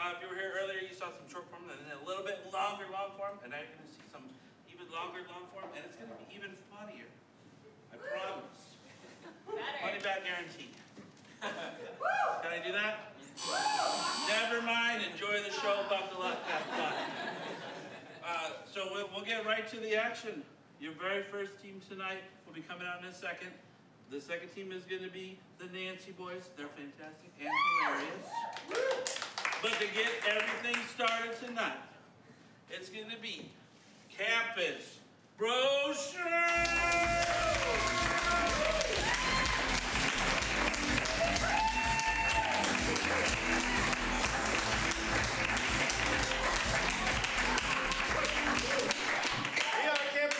If you were here earlier, you saw some short form and then a little bit longer long form, and now you're going to see some even longer long form, and it's going to be even funnier. I promise. Money back guarantee. Can I do that? Never mind. Enjoy the show. Buckle up. Have fun. So we'll get right to the action. Your very first team tonight will be coming out in a second. The second team is going to be the Nancy boys. They're fantastic and hilarious. But to get everything started tonight, it's going to be Campus Brochure!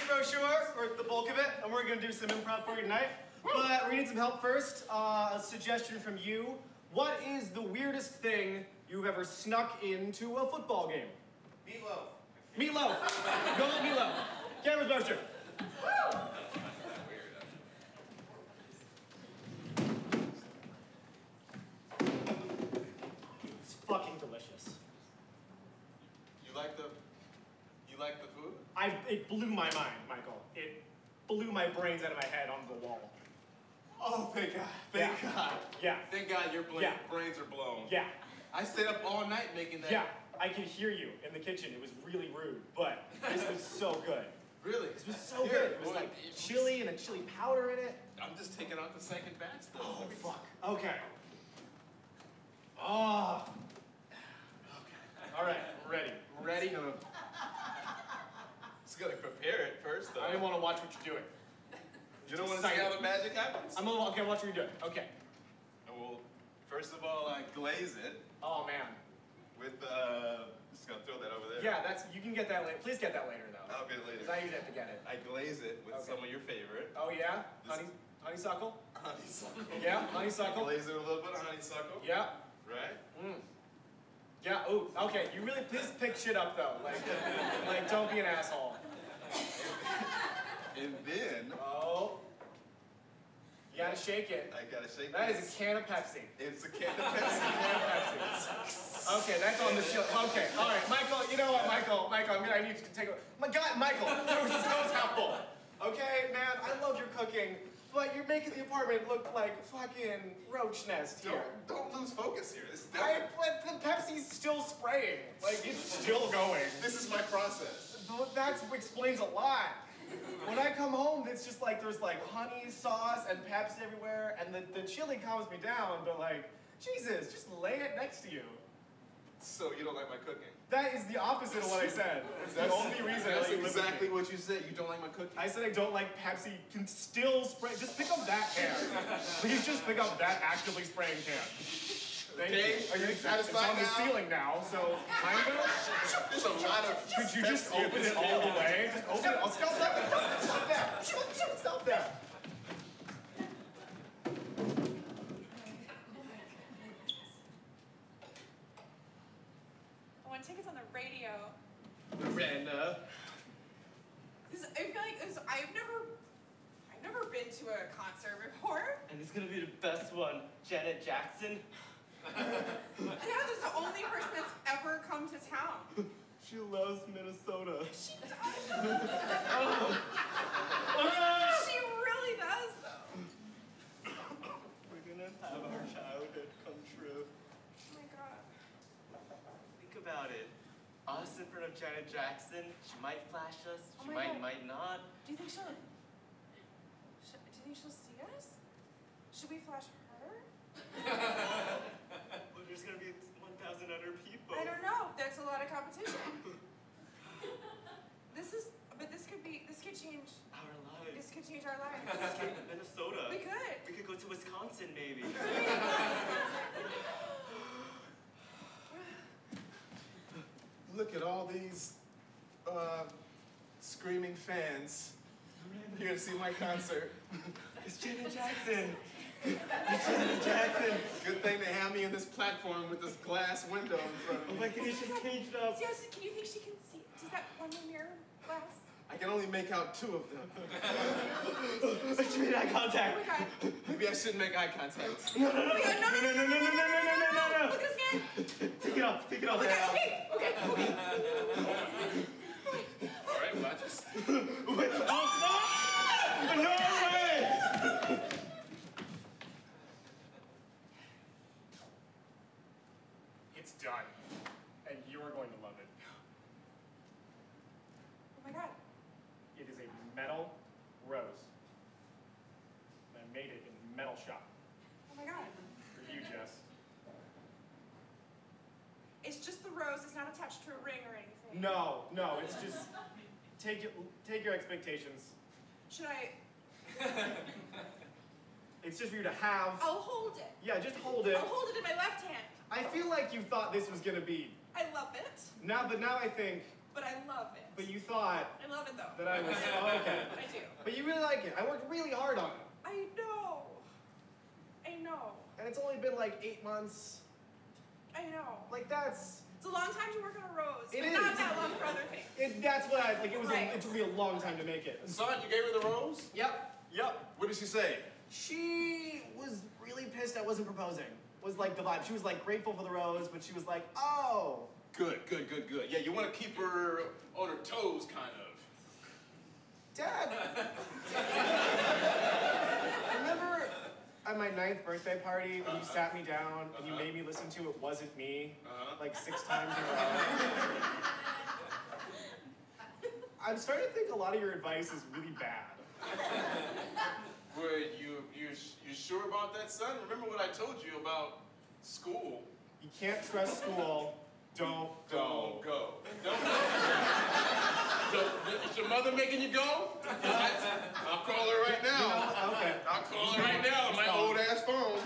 Brochure, or the bulk of it, and we're going to do some improv for you tonight. But we need some help first. A suggestion from you. What is the weirdest thing you've ever snuck into a football game? Meatloaf. Meatloaf. Go with meatloaf. Cameras Brochure. It's fucking delicious. You like the food? It blew my mind, Michael. It blew my brains out of my head onto the wall. Oh, thank God. Thank God. Yeah. Thank God your brains are blown. Yeah. I stayed up all night making that. Yeah. I could hear you in the kitchen. It was really rude, but this was so good. Really? This was so good. It was like chili and a chili powder in it. I'm just taking out the second batch though. Oh, fuck. Okay. Oh. Okay. All right. We're ready. Ready? Just gotta prepare it first though. I didn't want to watch what you're doing. You don't want to see how the magic happens? Okay, watch what you're doing. Okay. Well, first of all, I glaze it. Oh, man. With, just gonna throw that over there. Yeah, you can get that later. Please get that later, though. I'll get it later. Because I usually have to get it. I glaze it with some of your favorite. Oh, yeah? Honeysuckle? Honeysuckle. Yeah, honeysuckle. Glaze it with a little bit of honeysuckle. Yeah. Right? Mm. Yeah, ooh, okay. You really, please pick shit up, though. Like don't be an asshole. And then... Oh. You gotta shake it. I gotta shake it. That is a can of Pepsi. It's a can of Pepsi. Okay, that's on the show. Okay, all right, Michael. You know what, Michael? I need you to take a. My God, Michael, there was so helpful. Okay, man, I love your cooking, but you're making the apartment look like fucking roach nest here. Don't lose focus here. This is but the Pepsi's still spraying. Like it's still going. This is my process. That explains a lot. When I come home, it's just like there's like honey sauce and Pepsi everywhere, and the chili calms me down, but like, Jesus, just lay it next to you. So you don't like my cooking? That is the opposite of what I said. It's the only reason I That's let you exactly what you said. You don't like my cooking? I said I don't like Pepsi can still spray. Just pick up that can. Please just pick up that actively spraying can. Okay, are you satisfied now? It's on the ceiling now, so kind of. There's a lot of. Could you just open it all the way? Just open it. I'll stop that. Stop that. Stop that. I want tickets on the radio. Miranda. I feel like I've never been to a concert before. And it's gonna be the best one. Janet Jackson. And how this is the only person that's ever come to town. She loves Minnesota. She does. She really does, though. We're gonna have our childhood come true. Oh my God. Think about it. Us in front of Janet Jackson. She might flash us. She might not. Do you think she'll see us? Should we flash her? Well, there's gonna be 1,000 other people. I don't know. That's a lot of competition. This could change our lives. This could change our lives. Let's get to Minnesota. We could. We could go to Wisconsin, maybe. Look at all these screaming fans. You're gonna see my concert. It's Janet Jackson. It's Janet Jackson. Good thing they have me in this platform with this glass window in front of me. Oh my goodness, she's caged up. Yes, can you think she can see? Does that one mirror glass? I can only make out 2 of them. She made eye contact. Oh my God. Maybe I shouldn't make eye contact. No. No. Look at his hand. Take it off. Take it off. Okay. All right, well, I just... Wait, oh, no! No way! It's done. And you are going to love it. Oh my god. It is a metal rose. And I made it in a metal shop. Oh my god. For you, Jess. It's just the rose. It's not attached to a ring or anything. No, it's just take your expectations. Should I? It's just for you to have. I'll hold it. Yeah, just hold it. I'll hold it in my left hand. I feel like you thought this was gonna be. I love it. But now I think. But I love it. But you thought I love it though. that I was. Oh, okay. I do. But you really like it. I worked really hard on it. I know. And it's only been like 8 months. I know. Like that's. It's a long time to work on a rose. It but is. Not that long for other things. That's what I like. It was. Right. It took me a long time to make it. Son, you gave her the rose? Yep. What did she say? She was really pissed I wasn't proposing. Was like the vibe. She was like grateful for the rose, but she was like, oh. Good. Yeah, you want to keep her on her toes, kind of. Dad. Remember at my 9th birthday party when you sat me down and you made me listen to It Wasn't Me like 6 times in a row? I'm starting to think a lot of your advice is really bad. Were you sure about that, son? Remember what I told you about school? You can't trust school. Don't go. Don't go. Is your mother making you go? I'll call her right now. Okay. I'll call her right now on my old ass phone.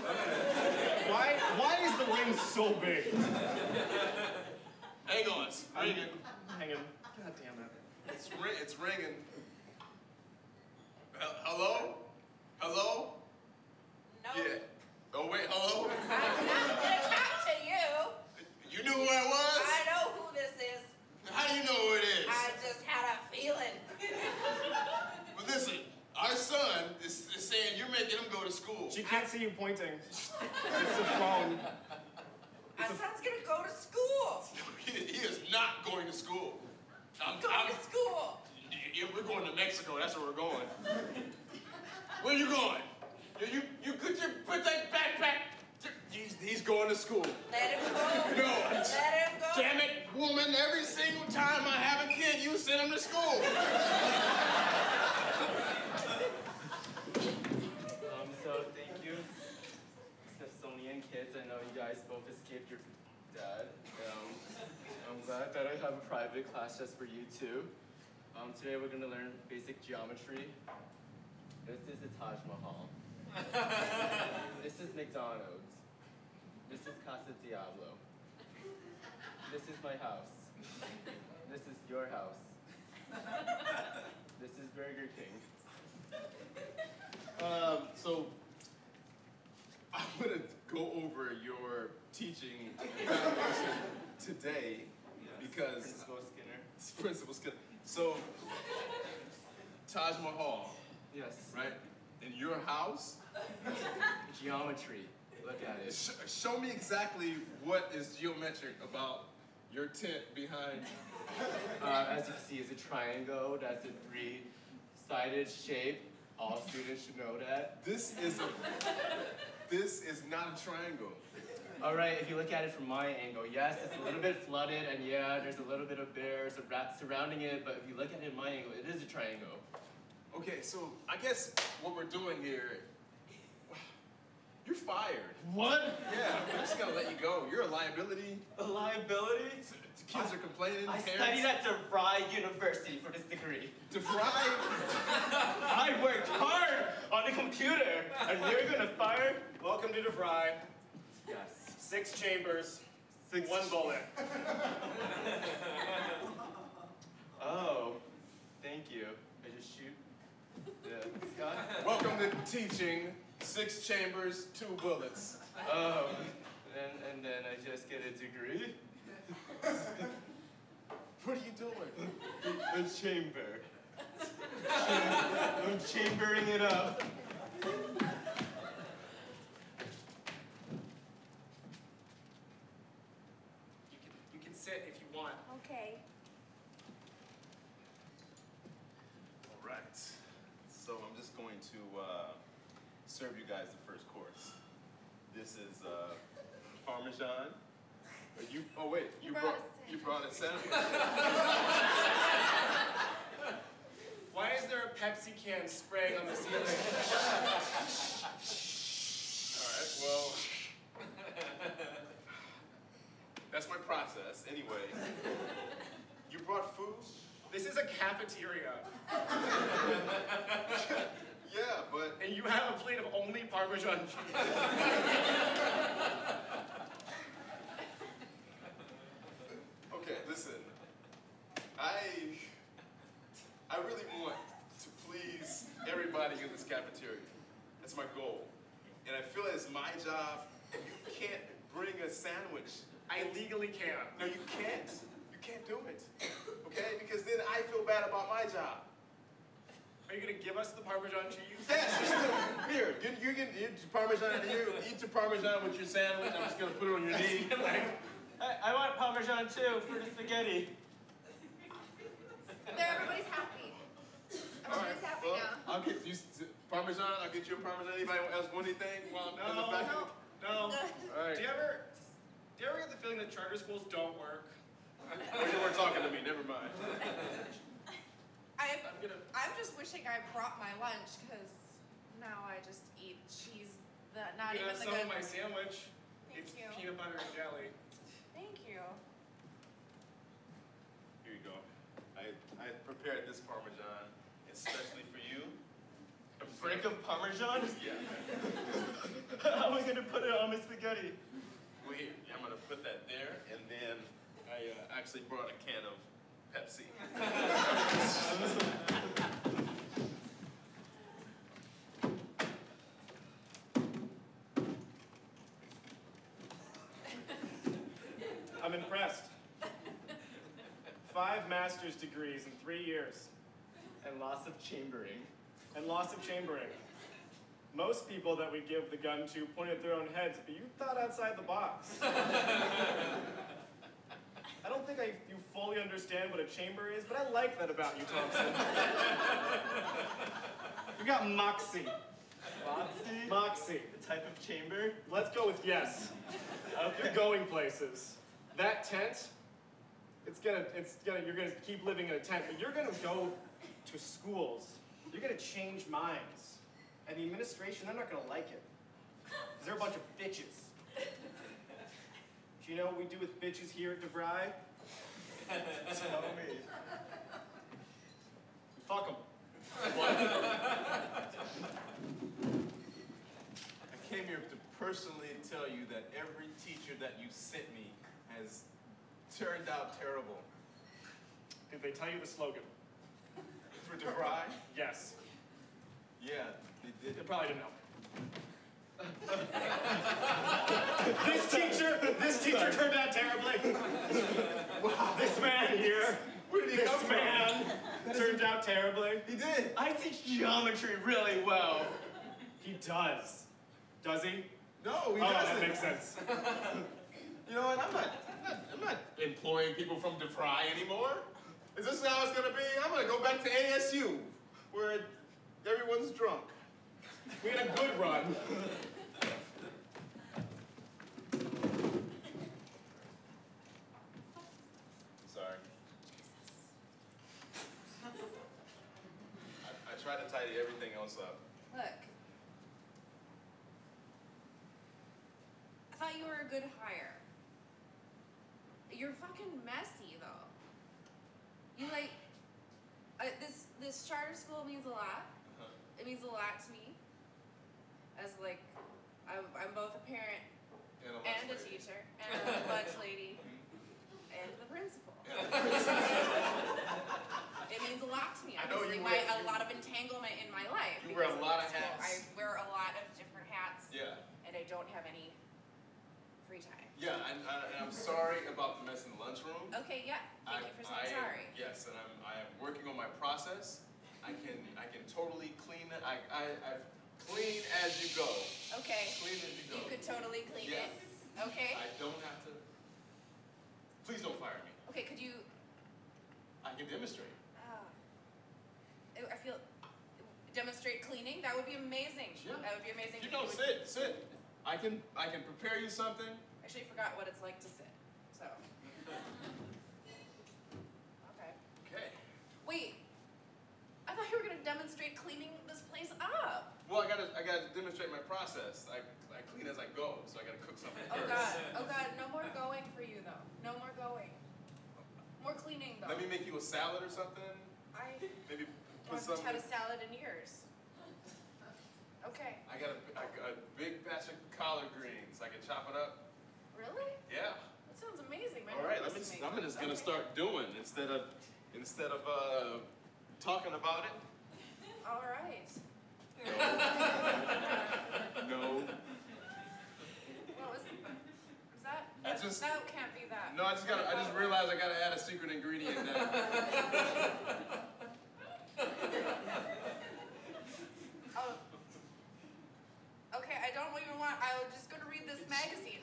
Why is the ring so big? Hang on, it's ringing. Hanging. God damn it. It's ringing. Hello? Hello? No. Yeah. Oh wait, hello? I'm not gonna talk to you. You knew who I was? I know who this is. How do you know who it is? I just had a feeling. Well, listen, our son is saying you're making him go to school. She can't see you pointing. It's a phone. My son's gonna go to school. He is not going to school. Going to school. We're going to Mexico. That's where we're going. Where you going? You could you put that backpack? He's going to school. Let him go. No. Let him go. Damn it, woman! Every single time I have a kid, you send him to school. So thank you, Smithsonian kids. I know you guys both escaped your dad. I'm glad that I have a private class just for you two. Today we're gonna learn basic geometry. This is the Taj Mahal. This is McDonald's. This is Casa Diablo. This is my house. This is your house. This is Burger King. So I'm gonna go over your teaching evaluation today because Principal Skinner. Principal Skinner. So Taj Mahal, Yes. right? In your house? Geometry. Look at it. Show me exactly what is geometric about your tent behind. As you can see, it's a triangle. That's a 3-sided shape. All students should know that. This is not a triangle. All right, if you look at it from my angle, yes, it's a little bit flooded, and yeah, there's a little bit of bears surrounding it, but if you look at it in my angle, it is a triangle. Okay, so I guess what we're doing here, you're fired. What? Yeah, I'm just gonna let you go. You're a liability. A liability? The kids are complaining. I parents. studied at DeVry University for this degree. DeVry? I worked hard on the computer, and you're gonna fire? Welcome to DeVry. Yes. 6 chambers, 6 1 bullet. Oh, thank you. I just shoot the sky? Welcome to teaching 6 chambers, 2 bullets. Oh, and then I just get a degree? What are you doing? A chamber. I'm chambering it up. sit if you want. Okay. All right. So I'm just going to serve you guys the first course. This is Parmesan. Oh wait, you brought a sandwich. Why is there a Pepsi can spraying on the ceiling? All right, well, that's my process. Anyway, you brought food? This is a cafeteria. Yeah, but... And you have a plate of only Parmesan cheese. Okay, listen. I really want to please everybody in this cafeteria. That's my goal. And I feel it's my job. You can't bring a sandwich. I legally can. No, you can't. You can't do it. Okay? Because then I feel bad about my job. Are you gonna give us the Parmesan cheese? Yes, here, you can eat Parmesan, eat your Parmesan with your sandwich. I'm just gonna put it on your knee. I want Parmesan too for the spaghetti. There, everybody's happy. Everybody's happy well, now. I'll get you Parmesan, I'll get you a Parmesan. Anybody else want anything while I'm in the back? No. All right. Do you ever get the feeling that charter schools don't work? Oh, you weren't talking to me, never mind. I'm just wishing I brought my lunch, because now I just eat cheese that not You even have the some good. of my sandwich. Thank It's you. peanut butter and jelly. Thank you. Here you go. I prepared this Parmesan especially for you. A brick of Parmesan? Yeah. How am I gonna put it on my spaghetti? Well, here, I'm gonna put that there, and then I actually brought a can of Pepsi. I'm impressed. 5 master's degrees in 3 years. And lots of chambering. And lots of chambering. Most people that we give the gun to point at their own heads, but you thought outside the box. I don't think you fully understand what a chamber is, but I like that about you, Thompson. You got moxie. Moxie? Moxie. A type of chamber? Let's go with yes. Okay. You're going places. That tent, you're gonna keep living in a tent, but you're gonna go to schools. You're gonna change minds. And the administration, they're not gonna like it. Because they're a bunch of bitches. Do you know what we do with bitches here at DeVry? Tell me. Fuck them. I came here to personally tell you that every teacher that you sent me has turned out terrible. Did they tell you the slogan? For DeVry? Yes. Yeah, they did. They probably didn't know. This teacher turned out terribly. Wow. This man here, Where did he come from? this man turned out terribly. He did. I teach geometry really well. He does. Does he? No, he Oh, doesn't. that makes sense. You know what? I'm not employing people from DeVry anymore. Is this how it's gonna be? I'm gonna go back to ASU, where everyone's drunk. We had a good run. Sorry. I tried to tidy everything else up. Look. I thought you were a good hire. You're fucking messy, though. You this charter school means a lot. It means a lot to me. As I'm both a parent and a teacher and a lunch lady and the principal. It means a lot to me. I know Obviously, a lot of entanglement in my life. You wear a because lot of it's school. hats. I wear a lot of different hats. Yeah. And I don't have any free time. Yeah, and I'm sorry about the mess in the lunchroom. Okay, yeah. Thank you for saying sorry. Yes, and I am working on my process. I can totally clean it. I've clean as you go. Okay. Clean as you go. You could totally clean Yeah. it. Okay. I don't have to. Please don't fire me. demonstrate. I feel demonstrate cleaning. That would be amazing. Yeah. That would be amazing. You know, sit. I can prepare you something. I actually forgot what it's like to sit. So. Okay. Okay. Wait. I thought you were gonna demonstrate cleaning this place up. Well, I gotta demonstrate my process. I clean as I go, so I gotta cook something first. Oh God, no more going for you though. No more going. More cleaning though. Let me make you a salad or something. Maybe put some. Haven't had a salad in years. Okay. I got a big batch of collard greens. I can chop it up. Really? Yeah. That sounds amazing. All right, I'm just gonna start doing instead of talking about it. All right. No. What was that? That can't be that. No, I just realized I gotta add a secret ingredient now. Oh. Okay, I don't even want. I was just gonna read this magazine.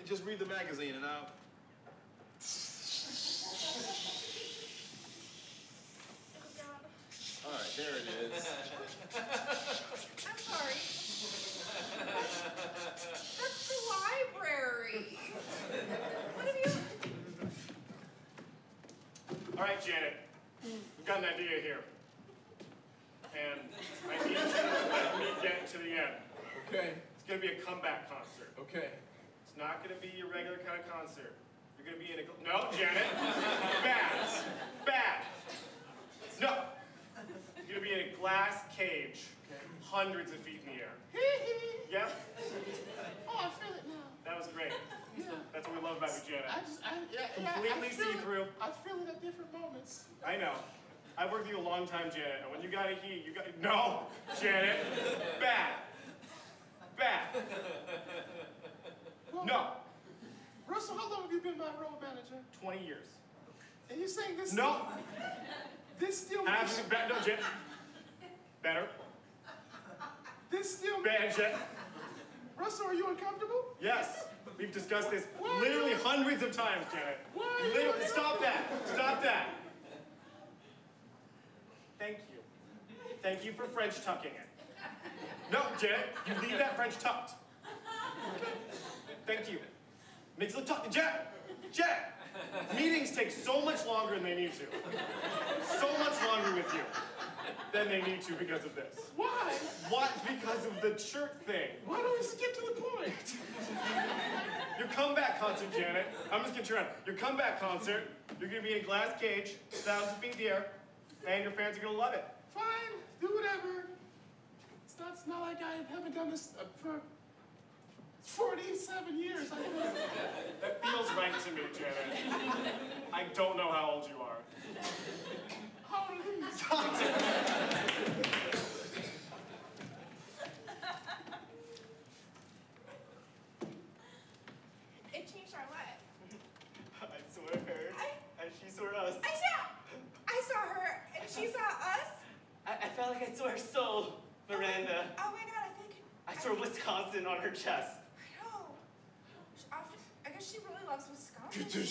Just read the magazine and I'll. Oh God. All right, there it is. I'm sorry. That's the library. What have you? All right, Janet. We've got an idea here. And I need you to let me get to the end. Okay. It's going to be a comeback concert. Okay. It's not going to be your regular kind of concert. You're going to be in a... No, Janet. Bad. Bad. No. You're going to be in a glass cage, hundreds of feet in the air. Yep. Oh, I feel it now. That was great. Yeah. That's what we love about you, Janet. Completely see-through. I feel it at different moments. I know. I've worked with you a long time, Janet, and when you got a heat, you got... No, Janet. Bad. Bad. Well, No. Russell, how long have you been my role manager? 20 years. And you saying this? No. This still. Absolutely bad. No, Janet. Better. This still. Bad, Janet. Russell, are you uncomfortable? Yes. We've discussed this Why? literally hundreds of times, Janet. Why? Literally, stop that. Stop that. Thank you. Thank you for French tucking it. No, Janet, you leave that French tucked. Thank you. Makes it look tucked. Janet! Janet! Meetings take so much longer than they need to. So much longer with you than they need to because of this. Why? What? Because of the shirt thing. Why don't we just get to the point? Your comeback concert, Janet. I'm just gonna turn around. Your comeback concert, you're gonna be in a glass cage, thousands of feet in the air, and your fans are gonna love it. Fine, do whatever. It's not like I haven't done this for 47 years. That feels right to me, Janet. I don't know how old you are. How old are these? It changed our life. I saw her, and she saw us. I saw her, and she saw us. I felt like I saw her soul, Miranda. Oh my God, I saw Wisconsin on her chest. I know. I guess she really loves Wisconsin too.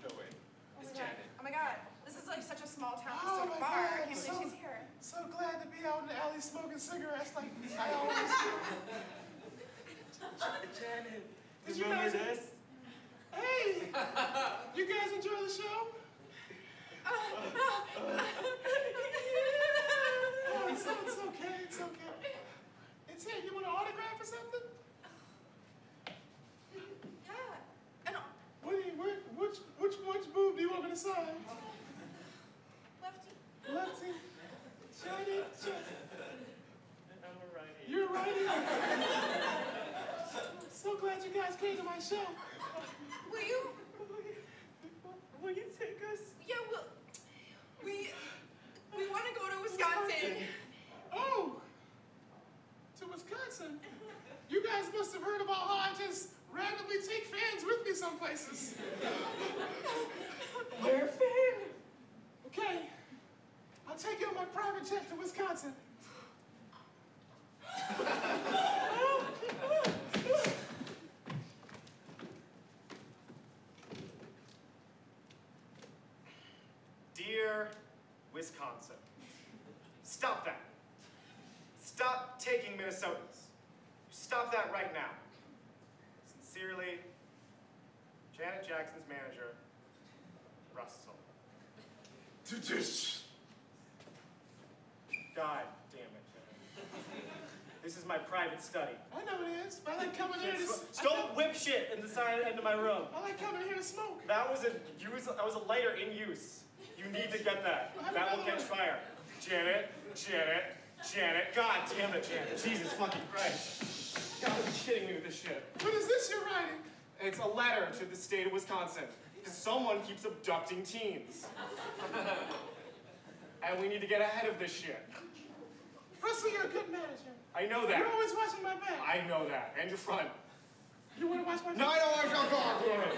No way. It's Janet. Oh my God, this is like such a small town Oh my bar. God, I can't believe she's here. So glad to be out in the alley smoking cigarettes like I always do. Janet, Did you you remember guys- this? Hey, you guys enjoy the show? Oh, it's okay, it's okay. It's here, you want an autograph or something? Yeah. And Which boob do you want me to sign? lefty. Lefty. Johnny. I'm a righty. You're right. So glad you guys came to my show. Will you take us? Yeah, we want to go to Wisconsin. Oh, to Wisconsin. You guys must have heard about how I just randomly take fans with me some places. We're a fan. Okay, I'll take you on my private jet to Wisconsin. Wisconsin. Stop that. Stop taking Minnesotans. Stop that right now. Sincerely, Janet Jackson's manager, Russell. God damn it, Janet. This is my private study. I know it is. I like coming here to Don't whip shit in the side end of my room. I like coming here to smoke. That was a lighter in use. You need to get that. That will catch fire. Janet. God damn it, Janet. Jesus fucking Christ. You gotta be kidding me with this shit. What is this you're writing? It's a letter to the state of Wisconsin. Someone keeps abducting teens. And we need to get ahead of this shit. Russell, you're a good manager. I know that. You're always watching my back. I know that. And your front. You want to watch my back? No, I don't want to go. Damn it.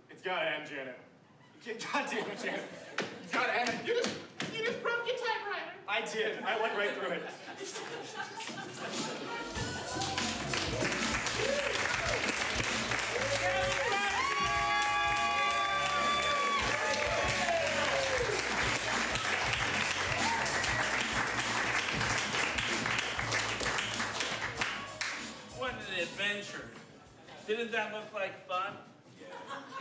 It's gotta end, Janet. God damn it, Janet. It's gotta end. You just broke your typewriter. I did. I went right through it. What an adventure. Didn't that look like fun?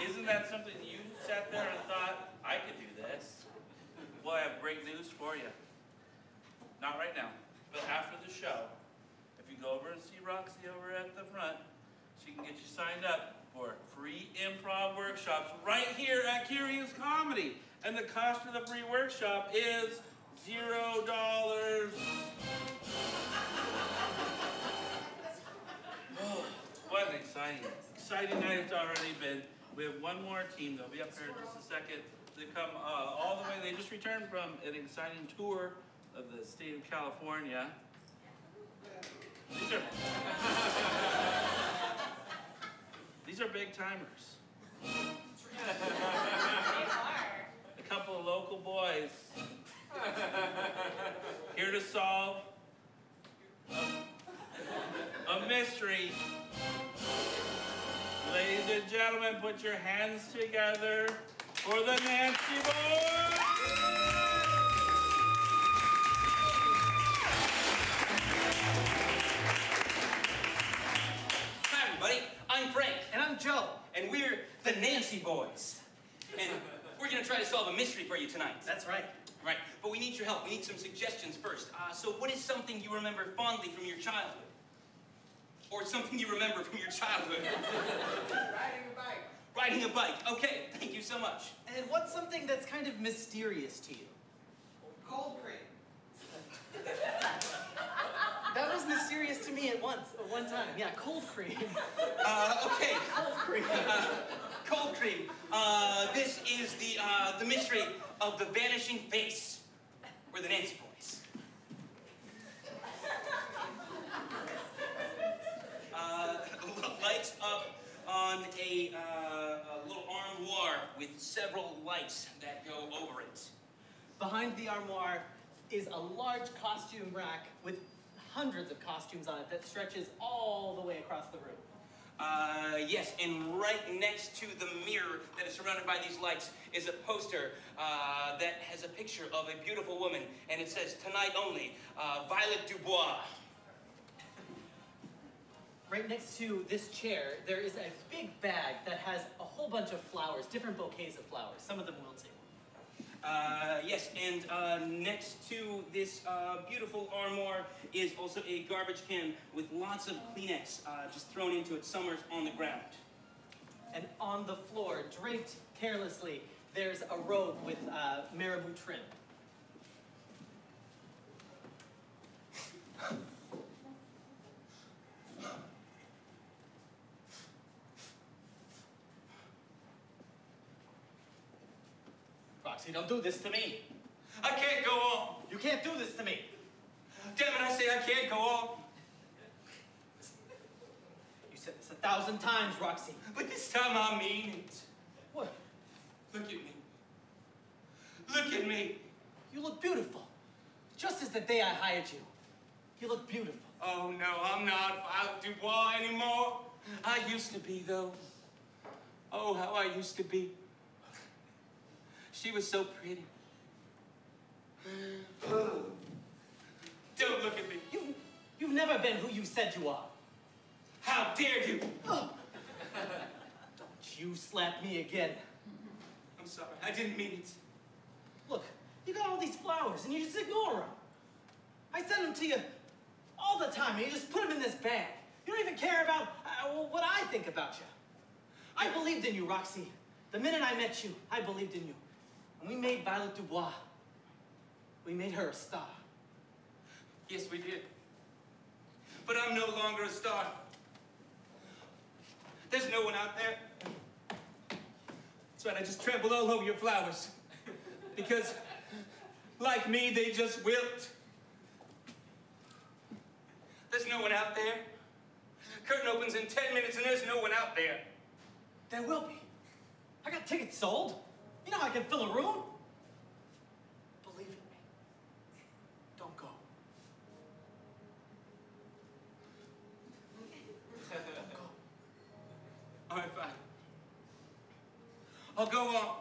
Isn't that something you sat there and thought, I could do this? Well, I have great news for you. Not right now, but after the show, if you go over and see Roxy over at the front, she can get you signed up for free improv workshops right here at Curious Comedy. And the cost of the free workshop is $0. Oh, what an exciting night it's already been. We have one more team. They'll be up here in just a second. They come all the way. They just returned from an exciting tour of the state of California. These are big timers. A couple of local boys here to solve a mystery. Ladies and gentlemen, put your hands together for the Nancy Boys! Hi everybody, I'm Frank. And I'm Joe. And we're the Nancy Boys. And we're gonna try to solve a mystery for you tonight. That's right. Right, but we need your help. We need some suggestions first. So what is something you remember fondly from your childhood? Or something you remember from your childhood? Riding a bike. Riding a bike. Okay, thank you so much. And what's something that's kind of mysterious to you? Cold cream. That was mysterious to me at one time. Yeah, cold cream. Okay. Cold cream. Cold cream. This is the mystery of the vanishing face. We're the Nancy Boys. Lights up on a little armoire with several lights that go over it. Behind the armoire is a large costume rack with hundreds of costumes on it that stretches all the way across the room. Yes, and right next to the mirror that is surrounded by these lights is a poster that has a picture of a beautiful woman, and it says, "Tonight only, Violet Dubois." Right next to this chair, there is a big bag that has a whole bunch of flowers, different bouquets of flowers. Some of them wilted. Yes, and next to this beautiful armoire is also a garbage can with lots of Kleenex just thrown into it somewhere on the ground. And on the floor, draped carelessly, there's a robe with marabou trim. Roxy, don't do this to me. I can't go on. You can't do this to me. Damn it, I say I can't go on. You said this 1,000 times, Roxy. But this time I mean it. What? Look at me. Look at me. You look beautiful. Just as the day I hired you. You look beautiful. Oh no, I'm not Violet Dubois anymore. I used to be though. Oh, how I used to be. She was so pretty. Don't look at me. You've never been who you said you are. How dare you? Don't you slap me again. I'm sorry, I didn't mean it. Look, you got all these flowers and you just ignore them. I send them to you all the time and you just put them in this bag. You don't even care about what I think about you. I believed in you, Roxy. The minute I met you, I believed in you. And we made Violet Dubois. We made her a star. Yes, we did. But I'm no longer a star. There's no one out there. That's right, I just trampled all over your flowers. Because, like me, they just wilt. There's no one out there. Curtain opens in 10 minutes and there's no one out there. There will be. I got tickets sold. You know I can fill a room. Believe in me. Don't go. Don't go. All right, fine. I'll go on.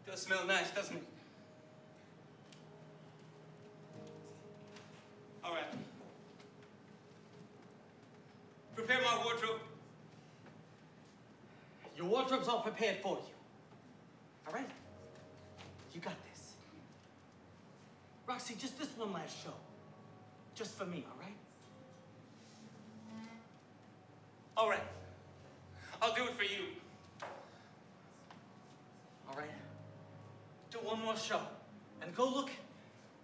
Does smell nice, doesn't it? All right. Prepare my wardrobe. Your wardrobe's all prepared for you. All right? You got this. Roxy, just this one last show. Just for me, all right? All right. I'll do it for you. All right? Do one more show. And go look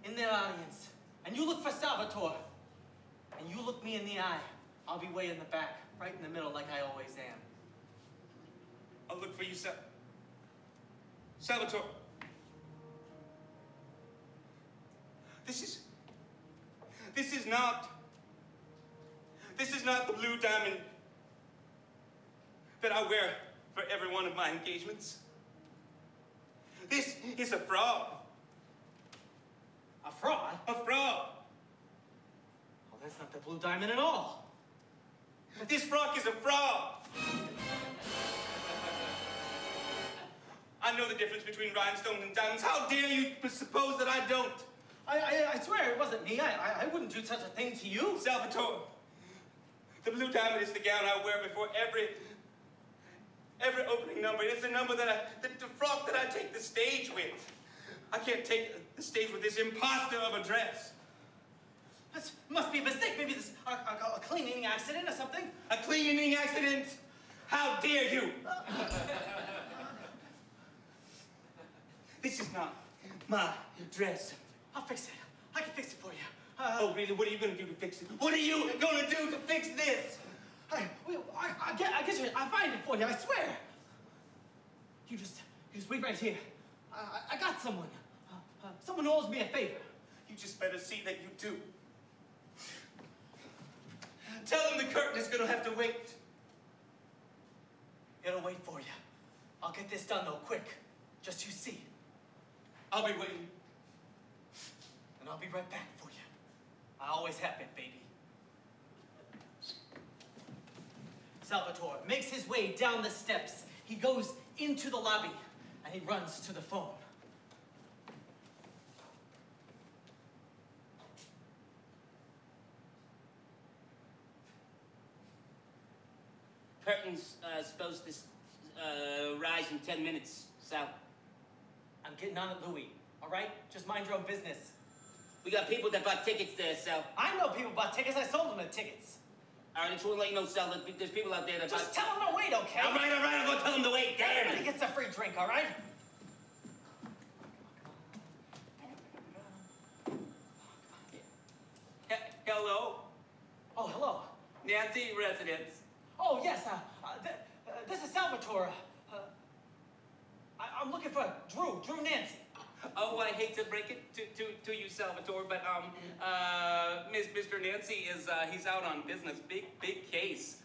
in the audience. And you look for Salvatore. And you look me in the eye. I'll be way in the back, right in the middle like I always am. I'll look for you, Salvatore. This is not the blue diamond that I wear for every one of my engagements. This is a fraud. A fraud? A fraud. Well, that's not the blue diamond at all. This frock is a fraud. I know the difference between rhinestones and diamonds. How dare you suppose that I don't? I swear it wasn't me. I wouldn't do such a thing to you. Salvatore, the blue diamond is the gown I wear before every opening number. It's the number the frock that I take the stage with. I can't take the stage with this imposter of a dress. That must be a mistake. Maybe this a cleaning accident or something. A cleaning accident? How dare you? This is not my dress. I'll fix it. I can fix it for you. Oh, really? What are you going to do to fix it? What are you going to do to fix this? I get you. I'll find it for you. I swear. You just wait right here. I got someone. Someone who owes me a favor. You just better see that you do. Tell them the curtain is going to have to wait. It'll wait for you. I'll get this done though, quick. Just you see. I'll be waiting. And I'll be right back for you. I always have been, baby. Salvatore makes his way down the steps. He goes into the lobby, and he runs to the phone. Curtain's supposed to rise in 10 minutes, Sal. I'm getting on it, Louis. All right? Just mind your own business. We got people that bought tickets there, Sal. I know people bought tickets. I sold them the tickets. All right, I just want to let you know, Sal, that there's people out there that Just tell them to wait, okay? All right, I'll go tell them to wait. Damn Everybody it. gets a free drink, all right? Hello? Oh, hello. Nancy, residence. Oh, yes. This is Salvatore. I'm looking for Drew Nancy. Oh, I hate to break it to you, Salvatore, but Mr. Nancy is he's out on business. Big case.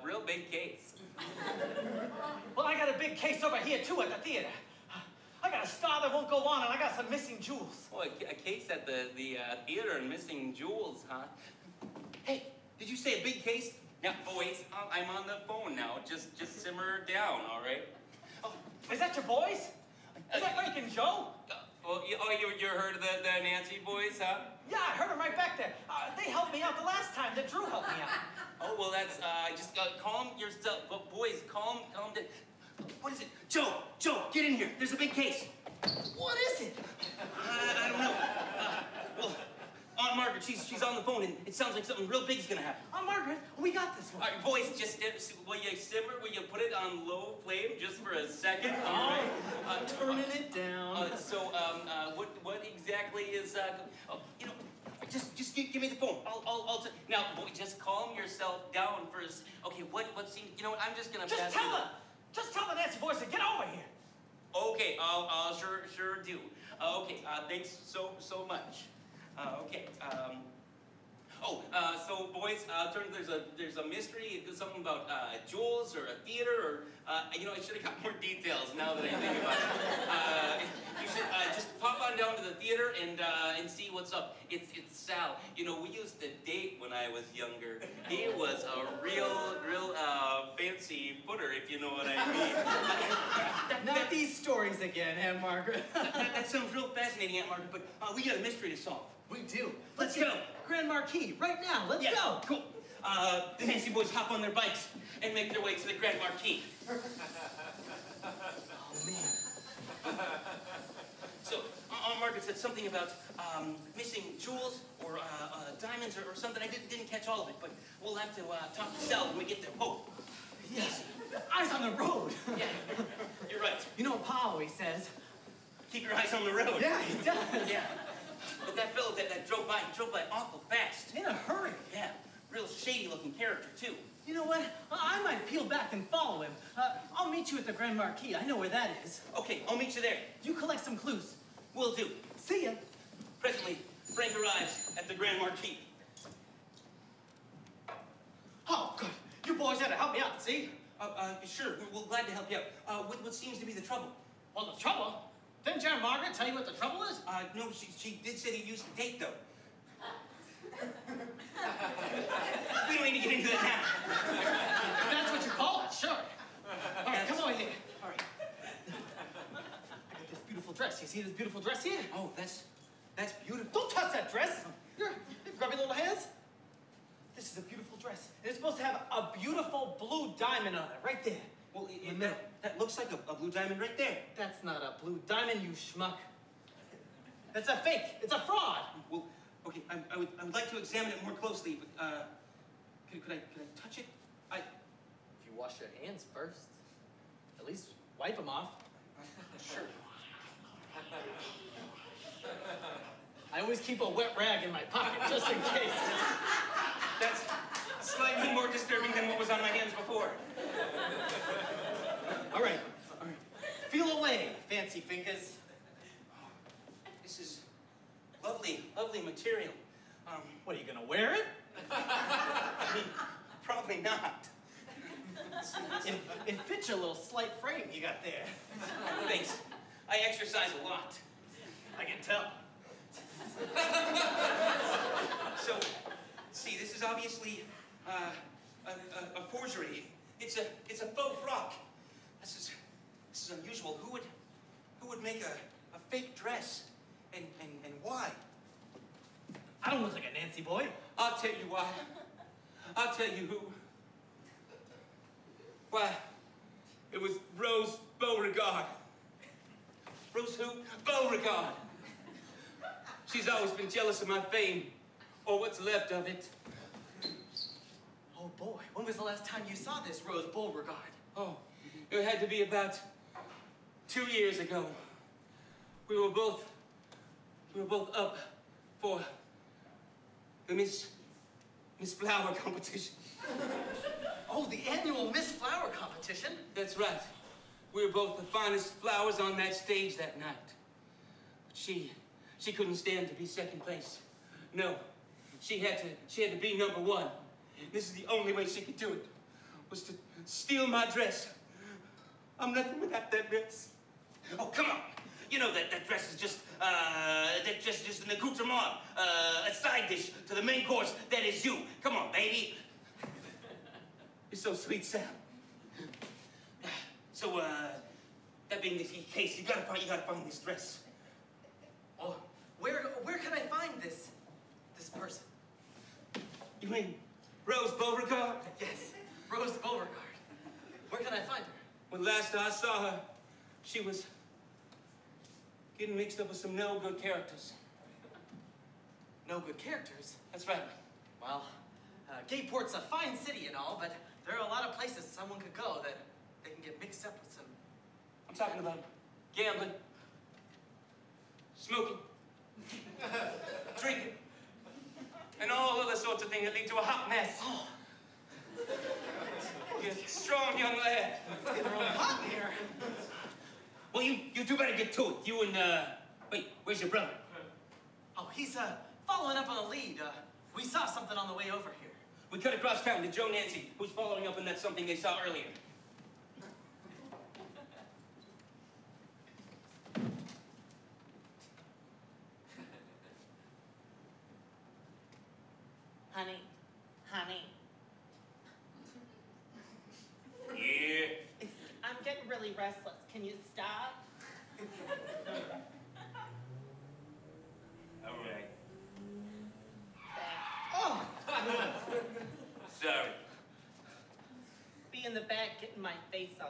Real big case. Well, I got a big case over here too at the theater. I got a star that won't don't go on, and I got some missing jewels. Oh, a case at the theater and missing jewels, huh? Hey, did you say a big case? Now, boys, I'm on the phone now. Just simmer down, all right? Oh, is that your boys? Is that Frank and Joe? You heard of the Nancy boys, huh? Yeah, I heard them right back there. They helped me out the last time that Drew helped me out. Oh, well, that's, just calm yourself. But boys, calm down. What is it? Joe, get in here. There's a big case. What is it? I don't know. Well, Aunt Margaret, she's on the phone, and it sounds like something real big's gonna happen. Aunt Margaret, we got this one. All right, boys, just will you simmer? Will you put it on low flame just for a second? All right. Turning it down. What exactly is just give me the phone. I'll now, boy, just calm yourself down first. Okay, what seems? You know what? I'm just gonna pass. Just tell the Nancy boys to get over here. Okay, I'll sure do. Okay, thanks so much. Okay. So boys, there's a mystery, something about jewels or a theater, or I should have got more details now that I think about it. You should just pop on down to the theater and see what's up. It's Sal. You know, we used to date when I was younger. He was a real fancy footer, if you know what I mean. Not these stories again, Aunt Margaret. That sounds real fascinating, Aunt Margaret, but we got a mystery to solve. We do. Let's go. Grand Marquis, right now. Let's go. Cool. The Nancy boys hop on their bikes and make their way to the Grand Marquis. Oh, man. So, Aunt Margaret said something about missing jewels or diamonds or something. I didn't catch all of it, but we'll have to talk to Sal when we get there. Oh, yes. Eyes on the road. Yeah, you're right. You know what Pa always says? Keep your eyes on the road. Yeah, he does. Yeah. But that fellow that drove by awful fast. In a hurry. Yeah, real shady-looking character, too. You know what? I might peel back and follow him. I'll meet you at the Grand Marquis. I know where that is. Okay, I'll meet you there. You collect some clues. Will do. See ya. Presently, Frank arrives at the Grand Marquis. Oh, good. You boys had to help me out, see? Sure, we're glad to help you out. What seems to be the trouble? Well, the trouble? Didn't Aunt Margaret tell you what the trouble is? No, she did say you used to date, though. We don't need to get into that now. If that's what you call it, sure. All right, come over here. All right. I got this beautiful dress. You see this beautiful dress here? Oh, that's beautiful. Don't touch that dress. Here, grab your little hands. This is a beautiful dress. And it's supposed to have a beautiful blue diamond on it, right there. Well, that looks like a blue diamond right there. That's not a blue diamond, you schmuck. That's a fake. It's a fraud. Well, okay, I would like to examine it more closely, but could I touch it? If you wash your hands first, at least wipe them off. Sure. I always keep a wet rag in my pocket just in case. That's slightly more disturbing than what was on my hands before. All right. Feel away, fancy fingers. This is lovely material. What, are you gonna wear it? I mean, probably not. It fits your little slight frame you got there. Thanks. I exercise a lot. I can tell. So, see, this is obviously a forgery. It's a faux frock. This is unusual. Who would make a fake dress, and why? I don't look like a Nancy boy. I'll tell you why. I'll tell you who. Why? It was Rose Beauregard. Rose who? Beauregard. She's always been jealous of my fame, or what's left of it. Oh boy, when was the last time you saw this Rose Beauregard? Oh, it had to be about 2 years ago. We were both up for the Miss Flower competition. Oh, the annual Miss Flower competition? That's right. We were both the finest flowers on that stage that night. But she couldn't stand to be second place. No, she had to be number one. This is the only way she could do it, was to steal my dress. I'm nothing without that dress. Oh, come on. You know that dress just an accoutrement, a side dish to the main course that is you. Come on, baby. You're so sweet, Sam. So, that being the case, you gotta find this dress. Oh, where can I find this person? You mean Rose Beauregard? Yes, Rose Beauregard. Where can I find her? When last I saw her, she was getting mixed up with some no good characters. No good characters? That's right. Well, Gayport's a fine city and all, but there are a lot of places someone could go that they can get mixed up with some... I'm talking about gambling, smoking, drinking, and all other sorts of things that lead to a hot mess. Oh. You're a strong young lad. It's getting really hot in here. Well, you two better get to it. You and, wait, where's your brother? Oh, he's, following up on a lead. We saw something on the way over here. We cut across town to Joe Nancy, who's following up on that something they saw earlier. Honey. Yeah. I'm getting really restless. Can you stop? All right. Oh! Sorry. Be in the back getting my face on.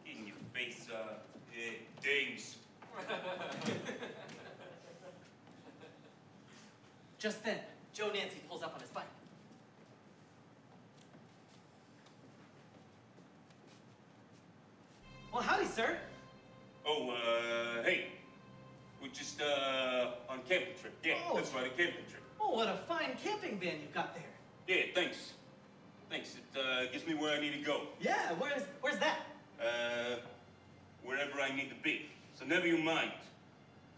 Getting your face, dames. Just then, Joe Nancy pulls up on his bike. Well, howdy, sir. Oh, hey. We're just, on camping trip. Yeah, Oh. that's right, a camping trip. Oh, what a fine camping van you've got there. Yeah, thanks. Thanks. It, gets me where I need to go. Yeah, where's that? Wherever I need to be. So never you mind.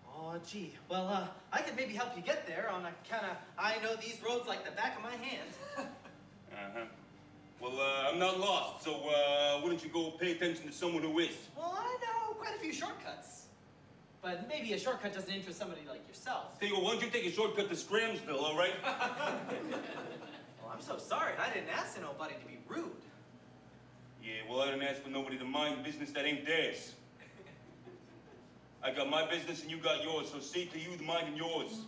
Oh, gee. Well, I could maybe help you get there on account of I know these roads like the back of my hand. Uh-huh. Well, I'm not lost, so, why don't you go pay attention to someone who is? Well, I know quite a few shortcuts. But maybe a shortcut doesn't interest somebody like yourself. Tell you what, why don't you take a shortcut to Scramsville, all right? Well, I'm so sorry. I didn't ask nobody to be rude. Yeah, well, I didn't ask for nobody to mind business that ain't theirs. I got my business and you got yours, so see to you the minding yours.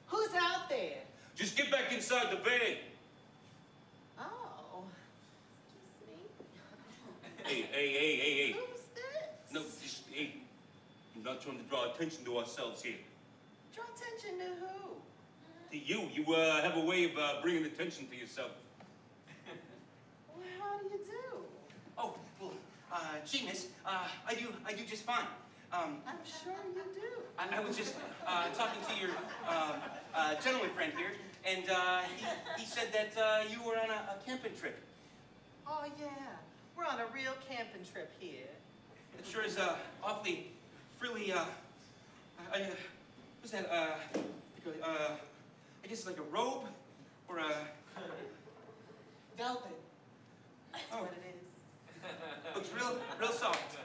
Who's out there? Just get back inside the van. Oh. Hey, hey. Who's this? No, just, hey. I'm not trying to draw attention to ourselves here. Draw attention to who? To you. You, have a way of, bringing attention to yourself. Well, how do you do? Oh, well, gee, miss, I do just fine. I'm sure you do. I was just, talking to your, gentleman friend here, and, he said that, you were on a camping trip. Oh, yeah. We're on a real camping trip here. It sure is, awfully frilly, what's that, I guess like a robe, or a... Velvet. That's Oh. what it is. Looks real soft.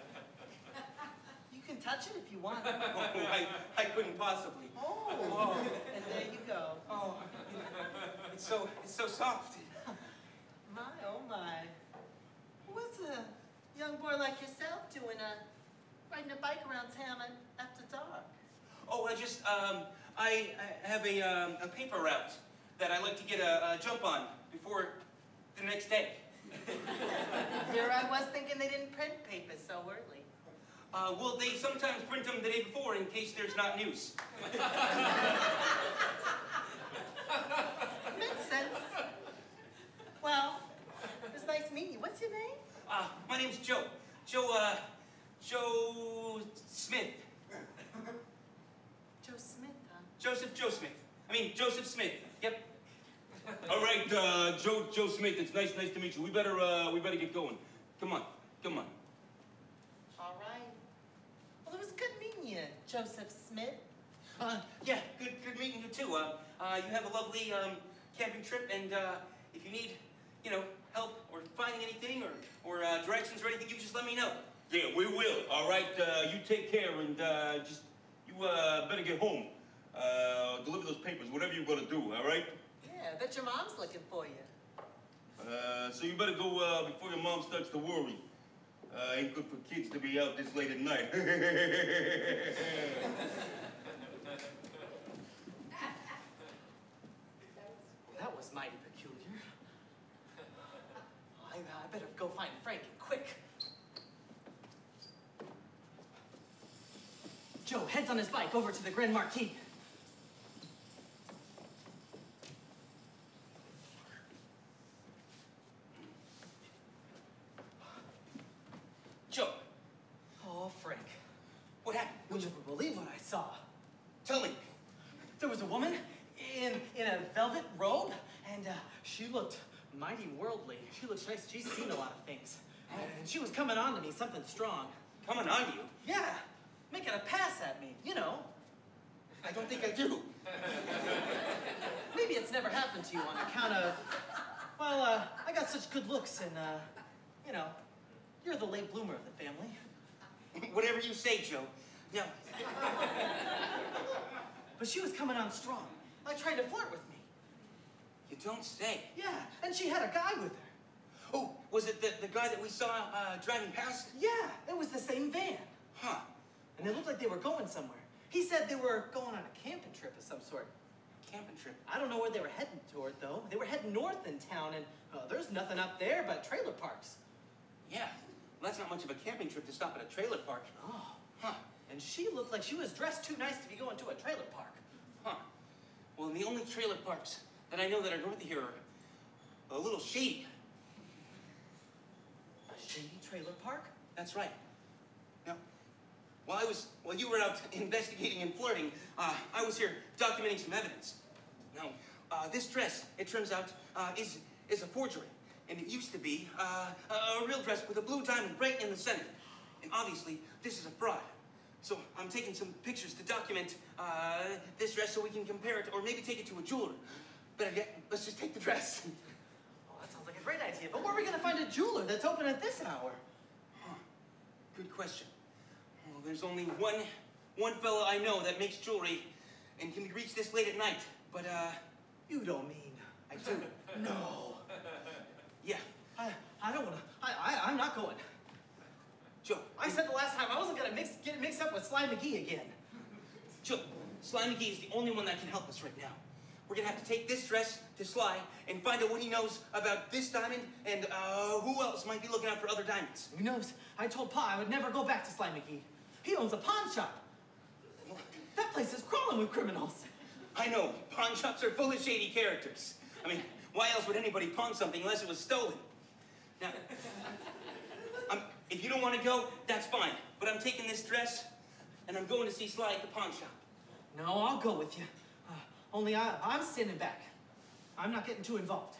You can touch it if you want. Oh, I couldn't possibly. Oh, and there you go. Oh, it's so soft. My, oh my. What's a young boy like yourself doing, riding a bike around town after dark? Oh, I have a paper route that I like to get a jump on before the next day. Here I was thinking they didn't print papers so early. Well, they sometimes print them the day before in case there's not news. Makes sense. Well, it's nice meeting you. What's your name? My name's Joe. Joe Smith. Joe Smith, huh? Joe Smith. I mean, Joseph Smith. Yep. All right, Joe Smith. It's nice to meet you. We better get going. Come on. All right. Well, it was good meeting you, Joseph Smith. Yeah, good meeting you too. You have a lovely camping trip, and if you need, help or finding anything or directions or anything, you just let me know. Yeah, we will. All right, you take care and just you better get home. Deliver those papers, whatever you're gonna do. All right? Yeah, I bet your mom's looking for you. So you better go before your mom starts to worry. Ain't good for kids to be out this late at night. That was mighty peculiar. I better go find Frank and quick. Joe heads on his bike over to the Grand Marquis. Joe, Oh, Frank. what happened? You'll never believe what I saw. Tell me. There was a woman in a velvet robe, and she looked mighty worldly. She looked nice. She's seen a lot of things. And she was coming on to me, something strong. Coming on you? Yeah, making a pass at me, you know. I don't think I do. Maybe it's never happened to you on account of, well, I got such good looks and, you know, you're the late bloomer of the family. Whatever you say, Joe. Now, But she was coming on strong. Like trying to flirt with me. you don't say. Yeah, and she had a guy with her. Oh, was it the guy that we saw driving past? Yeah, it was the same van. Huh. And they looked like they were going somewhere. He said they were going on a camping trip of some sort. Camping trip. I don't know where they were heading toward, though. They were heading north in town, and there's nothing up there but trailer parks. Yeah. Well, that's not much of a camping trip to stop at a trailer park. Oh. Huh. And she looked like she was dressed too nice to be going to a trailer park. Huh. Well, the only trailer parks that I know that are north of here are a little shady. A shady trailer park? That's right. Now, while you were out investigating and flirting, I was here documenting some evidence. Now, this dress, it turns out, is a forgery. And it used to be a real dress with a blue diamond right in the center. And obviously, this is a fraud. So I'm taking some pictures to document this dress so we can compare it, or maybe take it to a jeweler. Better yet, let's just take the dress. Oh, that sounds like a great idea. But where are we going to find a jeweler that's open at this hour? Huh. Good question. Well, there's only one fella I know that makes jewelry and can be reached this late at night. But, You don't mean... I do. No. Yeah. I don't want to... I'm not going. Joe. I said the last time I wasn't going to get mixed up with Sly McGee again. Joe, Sly McGee is the only one that can help us right now. We're going to have to take this dress to Sly and find out what he knows about this diamond and who else might be looking out for other diamonds. Who knows? I told Pa I would never go back to Sly McGee. He owns a pawn shop. That place is crawling with criminals. I know. Pawn shops are full of shady characters. I mean, why else would anybody pawn something unless it was stolen? Now, if you don't want to go, that's fine. But I'm taking this dress, and I'm going to see Sly at the pawn shop. No, I'll go with you. Only I'm standing back. I'm not getting too involved.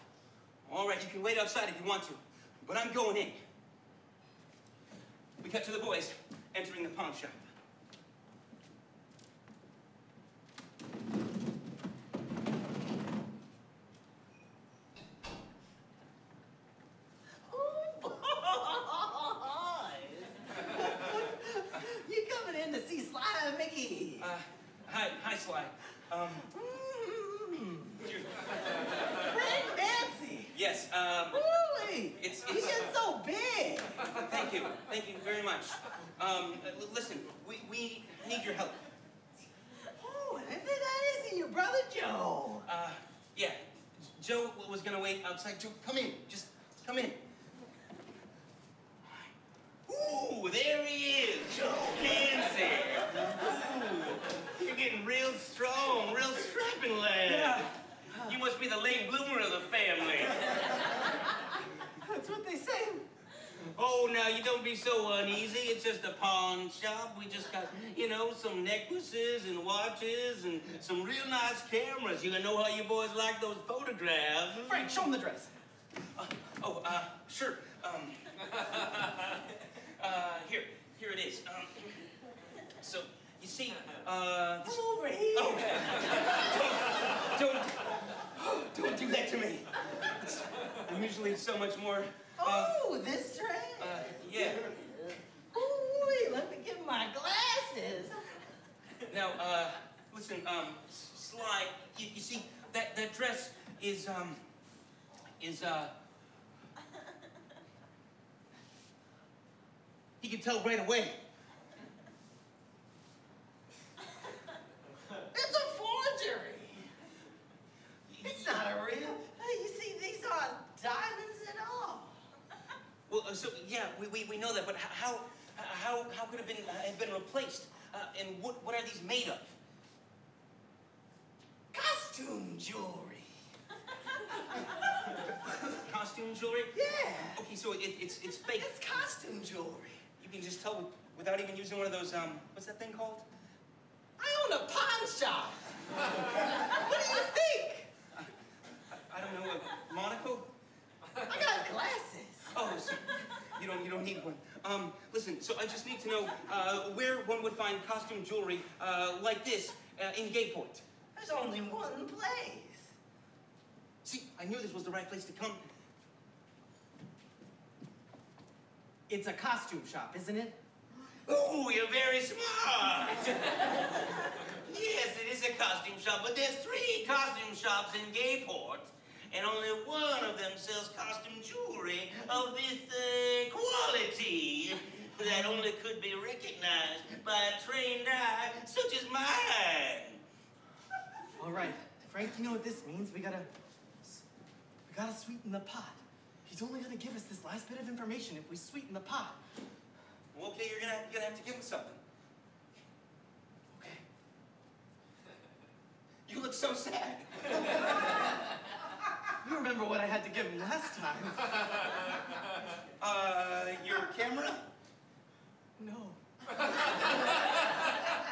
All right, you can wait outside if you want to, but I'm going in. We cut to the boys entering the pawn shop. You coming in to see Sly McGee? Hi, Sly. Frank Nancy! Yes, Really? it's You get so big! Thank you very much. Listen, we need your help. Oh, and if that isn't your brother Joe. Yeah, Joe was gonna wait outside. Joe, come in, just come in. Ooh, there he is, Joe Nancy. Ooh, you're getting real strong, real strapping lad. Yeah. You must be the late bloomer of the family. That's what they say. Oh, now you don't be so uneasy. It's just a pawn shop. We just got, you know, some necklaces and watches and some real nice cameras. You know how you boys like those photographs. Frank, show him the dress. Sure. Here it is. So you see, Come over here. Oh, don't do that to me. I'm usually so much more. Oh, this dress. Yeah. Ooh, he can tell right away. It's a forgery. It's not a real. Hey, you see, these aren't diamonds at all. Well, so yeah, we know that, but how could it have been replaced? And what are these made of? Costume jewelry. Costume jewelry? Yeah. Okay, so it's fake. It's costume jewelry. You can just tell without even using one of those what's that thing called? I own a pawn shop. What do you think? I don't know, a monocle? I got glasses. Oh, so you don't need one. Listen, so I just need to know where one would find costume jewelry like this in Gayport. There's only one place. See, I knew this was the right place to come. It's a costume shop, isn't it? Oh, you're very smart. Yes, it is a costume shop, but there's 3 costume shops in Gayport, and only one of them sells costume jewelry of this quality that only could be recognized by a trained eye such as mine. All right, Frank, you know what this means? We gotta sweeten the pot. He's only gonna give us this last bit of information if we sweeten the pot. Okay, you're gonna have to give him something. Okay. You look so sad. You remember what I had to give him last time? Your camera? No.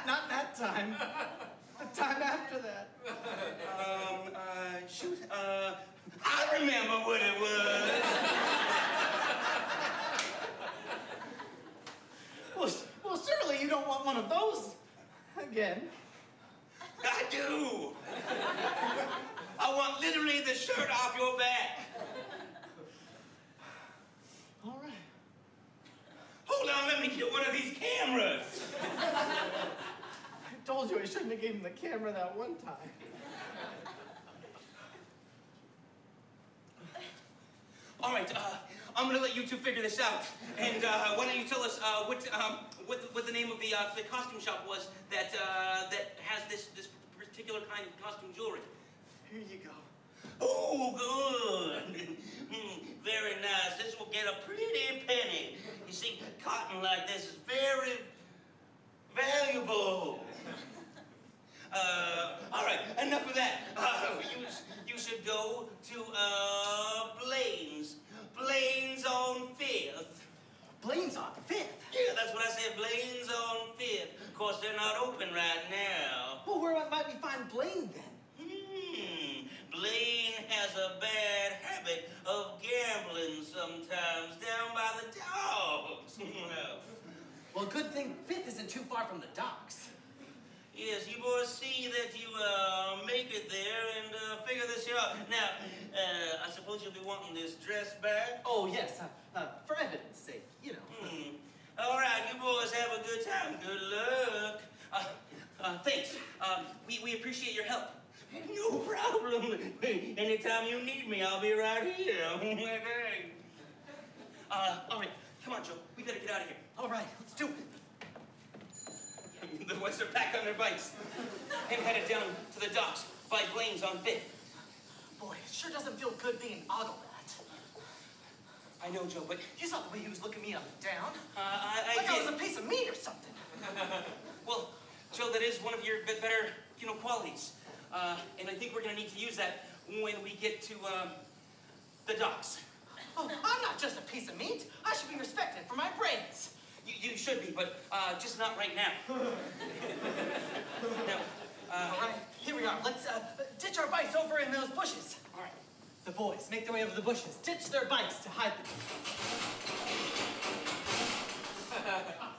Not that time. The time after that. Shoot, I remember what it was. Well, surely you don't want one of those again. I do. I want literally the shirt off your back. All right. Hold on, let me get one of these cameras. I told you I shouldn't have given him the camera that one time. All right, I'm gonna let you two figure this out. And why don't you tell us what the name of the costume shop was that has this particular kind of costume jewelry? Here you go. Oh, good. Very nice. This will get a pretty penny. You see, cotton like this is very valuable. All right, enough of that. You should go to Blaine's on 5th. Blaine's on 5th? Yeah, that's what I said, Blaine's on 5th. Of course, they're not open right now. Well, where might we find Blaine then? Blaine has a bad habit of gambling sometimes down by the docks. Well, good thing 5th isn't too far from the docks. Yes, you boys see that you make it there and figure this out. Now, I suppose you'll be wanting this dress back? Oh, yes, for evidence sake, you know. All right, you boys have a good time. Good luck. Thanks. We appreciate your help. No problem. Anytime you need me, I'll be right here. All right, come on, Joe. We better get out of here. All right, let's do it. The boys are back on their bikes and headed down to the docks by Blaine's on 5th. Boy, it sure doesn't feel good being ogled at. I know, Joe, but You saw the way he was looking me up and down. I Like I did. was a piece of meat or something. Well, Joe, that is one of your better, qualities. And I think we're gonna need to use that when we get to the docks. Oh, I'm not just a piece of meat. I should be respected for my brains. You should be, but just not right now. Now, All right, here we are. Let's ditch our bikes over in those bushes. All right. The boys make their way over the bushes, ditch their bikes to hide them.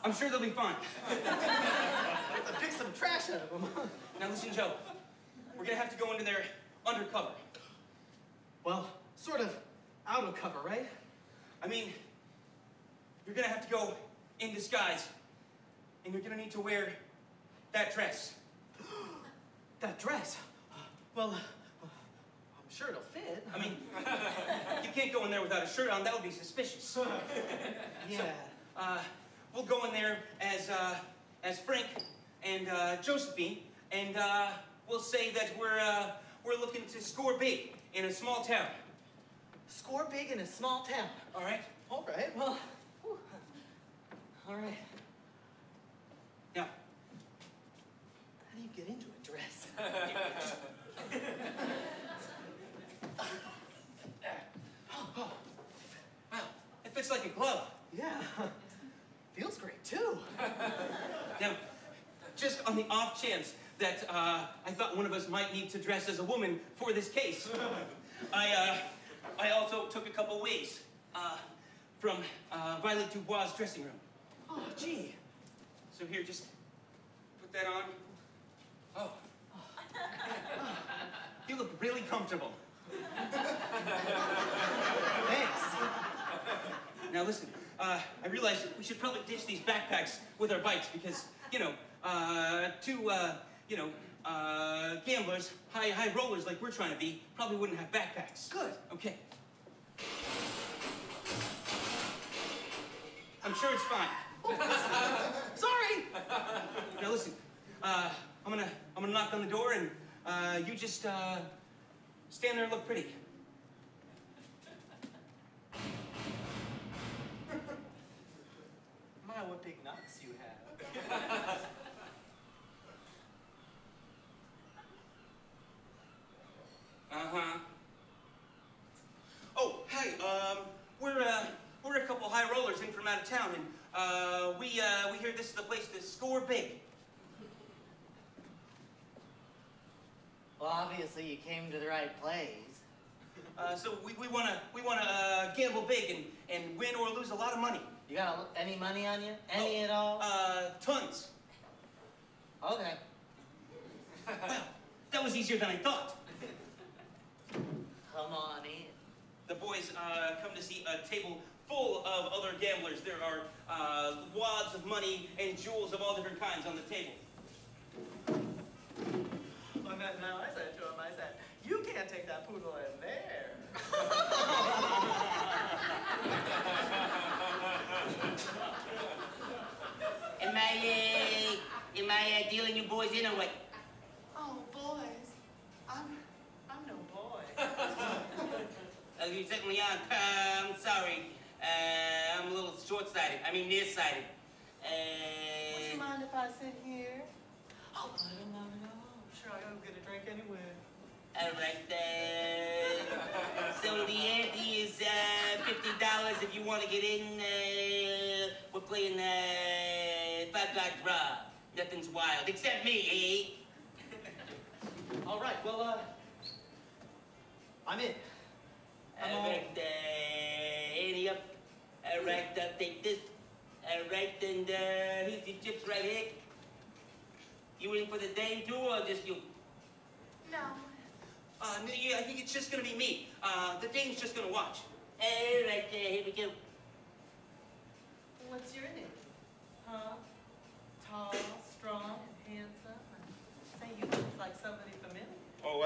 I'm sure they'll be fine. Have to pick some trash out of them. Now listen, Joe. We're gonna have to go into there undercover. Well, sort of out of cover, right? I mean, you're gonna have to go in disguise, and you're gonna need to wear that dress. That dress? Well, I'm sure it'll fit. I mean, you can't go in there without a shirt on. That would be suspicious. Yeah. So, we'll go in there as Frank and Josephine, and we'll say that we're looking to score big in a small town. Score big in a small town. All right? All right, well, whew. All right. Now, how do you get into a dress? Wow, it fits like a glove. Yeah, feels great too. Now, just on the off chance that I thought one of us might need to dress as a woman for this case, I also took a couple wigs from Violet Dubois' dressing room. Oh, gee. So here, just put that on. Oh. You look really comfortable. Thanks. Now listen, I realize we should probably ditch these backpacks with our bikes because, you know, two gamblers, high rollers like we're trying to be, probably wouldn't have backpacks. Good. Okay. I'm sure it's fine. Sorry. Now listen, I'm gonna knock on the door and you just stand there and look pretty. My, what big nuts you have. Uh-huh. Oh, hey, we're a couple high rollers in from out of town, and we hear this is the place to score big. Well, obviously you came to the right place. So we wanna gamble big and win or lose a lot of money. You got any money on you? Any at all? Tons. Okay. Well, that was easier than I thought. Come on in. The boys come to see a table full of other gamblers. There are wads of money and jewels of all different kinds on the table. Well, now I said to him, I said, you can't take that poodle in there. Am I dealing you boys in or what? Oh, boys. I'm no boy. You certainly aren't. I'm sorry. I'm a little short-sighted. I mean, nearsighted. Would you mind if I sit here? Oh, no. Sure, I go get a drink anyway. All right, so the ante is $50 if you want to get in. We're playing 5-card draw. Nothing's wild, except me, eh? All right, well, I'm in. All right, ante up. All right, take this. All right, and here's your chips right here. You in for the dame too, or just you? No. I think it's just gonna be me. The dame's just gonna watch. All right, here we go. What's your name? Huh? Tall, strong, and handsome. Say you look like somebody familiar. Oh,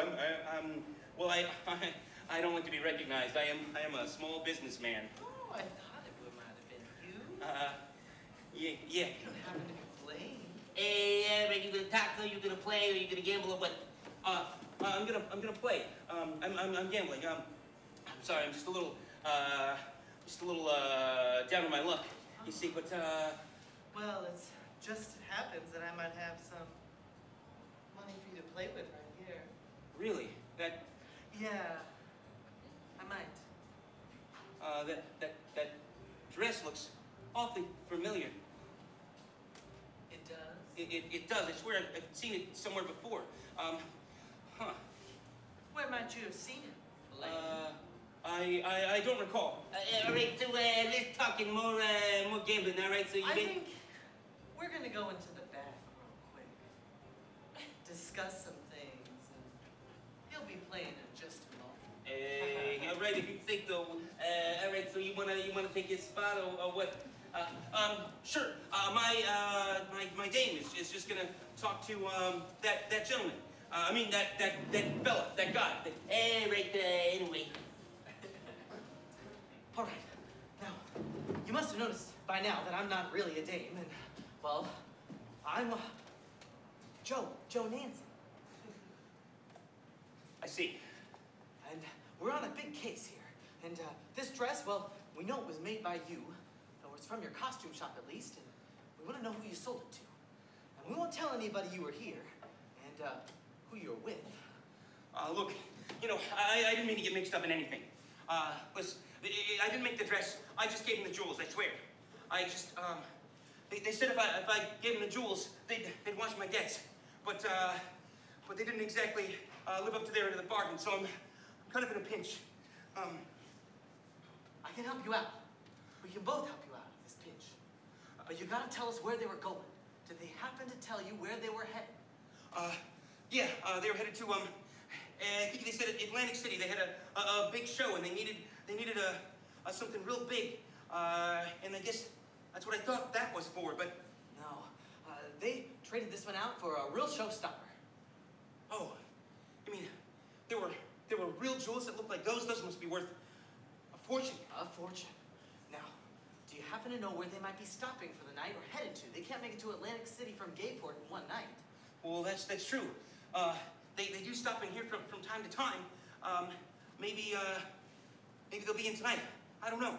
well, I don't like to be recognized. I am a small businessman. Oh, I thought it might have been you. Yeah. You don't happen to be playing. Hey, are you gonna tackle? You gonna play? Or you gonna gamble or what? I'm gonna play. I'm gambling. I'm sorry. I'm just a little down on my luck. You see, but Well, it just happens that I might have some money for you to play with right here. really, that Yeah, I might. that dress looks awfully familiar. It does? It does. I swear I've seen it somewhere before. Huh. Where might you have seen it? I don't recall. All right, so let's talk in more gambling. All right, so you I get. think we're gonna go into the back real quick. Discuss some things, and he'll be playing in just a moment. All right, if you think though. All right, so you wanna take his spot or what? Sure. My dame is just gonna talk to that gentleman. I mean, that fella, that guy. Hey, right there, anyway. All right. Now, you must have noticed by now that I'm not really a dame, and, well, I'm Joe Nancy. I see. And we're on a big case here. And this dress, well, we know it was made by you, or it's from your costume shop at least, and we want to know who you sold it to. And we won't tell anybody you were here, and who you were with. Look, you know, I didn't mean to get mixed up in anything. Listen, I didn't make the dress. I just gave them the jewels, I swear. I just, they said if I gave them the jewels, they'd wash my debts. But they didn't exactly live up to their end of the bargain, so I'm kind of in a pinch. I can help you out. We can both help you out of this pinch. But you gotta tell us where they were going. Did they happen to tell you where they were headed? Yeah, they were headed to, they said at Atlantic City. They had a big show, and they needed something real big. And I guess that's what I thought that was for, but... No, they traded this one out for a real showstopper. Oh, I mean, there were real jewels that looked like those? Those must be worth a fortune. A fortune. Now, do you happen to know where they might be stopping for the night or headed to? They can't make it to Atlantic City from Gayport in one night. Well, that's true. They do stop in here from time to time. Maybe they'll be in tonight. I don't know.